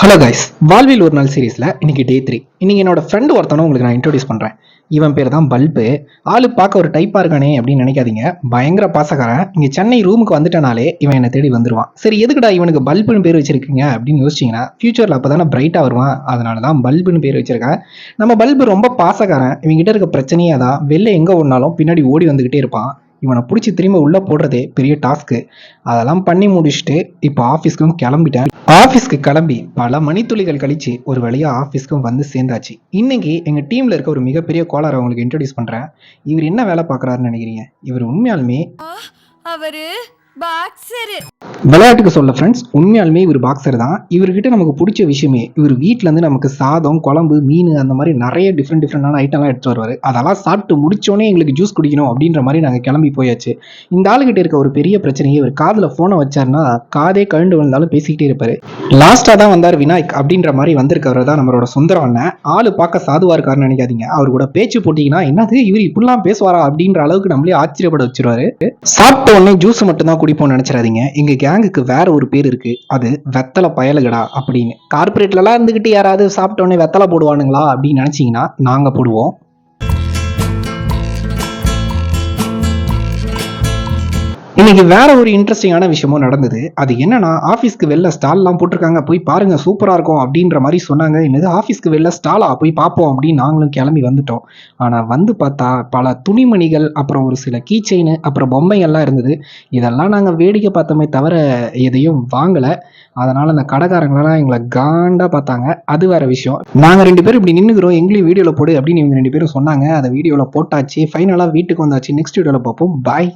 Hello guys, வாழ்வில் ஒரு நாள் சீரீஸில் இன்னைக்கு டே 3. இன்னைக்கு என்னோட ஃப்ரெண்டு ஒருத்தனை உங்களுக்கு நான் இன்ட்ரோடியூஸ் பண்ணுறேன். இவன் பேர் தான் பல்பு. ஆளு பார்க்க ஒரு டைப்பாக இருக்கானே அப்படின்னு நினைக்காதீங்க. பயங்கர பாசக்காரன். இங்கே சென்னை ரூமுக்கு வந்துட்டனாலே இவன் என்னை தேடி வந்துடுவான். சரி, எதுக்குடா இவனுக்கு பல்புன்னு பேர் வச்சிருக்கீங்க அப்படின்னு யோசிச்சிங்கன்னா, ஃபியூச்சரில் அப்போ தானே பிரைட்டாக வருவான். அதனால தான் பல்புன்னு பேர் வச்சிருக்கேன். நம்ம பல்பு ரொம்ப பாசக்காரன். இவங்ககிட்ட இருக்க பிரச்சனையே தான். வெளில எங்கே ஓடினாலும் பின்னாடி ஓடி வந்துக்கிட்டே இருப்பான். இவனை பிடிச்சி திரும்ப உள்ளே போடுறதே பெரிய டாஸ்க்கு. அதெல்லாம் பண்ணி முடிச்சுட்டு இப்போ ஆஃபீஸ்க்கும் கிளம்பிட்டேன். ஆஃபீஸ்க்கு கிளம்பி பல மணித்துளிகள் கழிச்சு ஒரு வழியாக ஆஃபீஸ்க்கும் வந்து சேர்ந்தாச்சு. இன்னைக்கு எங்கள் டீமில் இருக்க ஒரு மிகப்பெரிய கோளாரை உங்களுக்கு இன்ட்ரடியூஸ் பண்ணுறேன். இவர் என்ன வேலை பார்க்குறாருன்னு நினைக்கிறீங்க? இவர் உண்மையாலுமே அவரு பாக்ஸர். விளையாட்டுக்கு சொல்ல ஃப்ரெண்ட்ஸ், உண்மையாலுமே இவர் பாக்ஸர் தான். இவர்கிட்ட நமக்கு பிடிச்ச விஷயமே, இவர் வீட்டிலேருந்து நமக்கு சாதம், குழம்பு, மீன் அந்த மாதிரி நிறைய டிஃப்ரெண்டான ஐட்டம்லாம் எடுத்து வருவார். அதெல்லாம் சாப்பிட்டு முடிச்சோடனே எங்களுக்கு ஜூஸ் குடிக்கணும் அப்படின்ற மாதிரி நாங்கள் கிளம்பி போயாச்சு. இந்த ஆளுகிட்ட இருக்க ஒரு பெரிய பிரச்சனையே, இவர் காதில் ஃபோனை வச்சாருன்னா காதே கழுண்டு வந்தாலும் பேசிக்கிட்டே இருப்பார். லாஸ்ட்டாக தான் வந்தார் விநாயக் அப்படின்ற மாதிரி வந்திருக்கவர் தான் நம்மளோட சுந்தரம் அண்ணன். ஆள் பார்க்க சாதுவாக இருக்காருன்னு நினைக்காதீங்க. அவர் கூட பேச்சு போட்டிங்கன்னா என்னது இவர் இப்படிலாம் பேசுவாரா அப்படின்ற அளவுக்கு நம்மளே ஆச்சரியப்பட வச்சிருவாரு. சாப்பிட்ட உடனே ஜூஸ் மட்டும் தான் குடிப்போம்னு நினைச்சிடாதீங்க. எங்க கேங்குக்கு வேற ஒரு பேர் இருக்கு. அது வெத்தலை பயலுகடா அப்படின்னு. கார்பரேட்லாம் இருந்துகிட்டு யாராவது சாப்பிட்ட உடனே வெத்தலை போடுவானுங்களா அப்படின்னு நினைச்சீங்கன்னா நாங்க போடுவோம். இன்னைக்கு வேற ஒரு இன்ட்ரெஸ்டிங்கான விஷயமும் நடந்தது. அது என்னன்னா, ஆஃபீஸ்க்கு வெளில ஸ்டால்லாம் போட்டிருக்காங்க, போய் பாருங்க சூப்பரா இருக்கும் அப்படின்ற மாதிரி சொன்னாங்க. என்னது ஆஃபீஸ்க்கு வெளில ஸ்டாலா, போய் பார்ப்போம் அப்படின்னு நாங்களும் கிளம்பி வந்துட்டோம். ஆனா வந்து பார்த்தா பல துணிமணிகள், அப்புறம் ஒரு சில கீ செயின், அப்புறம் பொம்மைகள்லாம் இருந்தது. இதெல்லாம் நாங்க வேடிக்கை பார்த்தோமே தவிர எதையும் வாங்கல. அதனால அந்த கடைக்காரங்களெல்லாம் எங்களை காண்டா பார்த்தாங்க. அது வேற விஷயம். நாங்க 2 பேரும் இப்படி நின்னுக்கிறோம், எங்களையும் வீடியோல போடு அப்படின்னு இவங்க 2 பேரும் சொன்னாங்க. அதை வீடியோல போட்டாச்சு. ஃபைனலா வீட்டுக்கு வந்தாச்சு. நெக்ஸ்ட் வீடியோல பார்ப்போம். பாய்.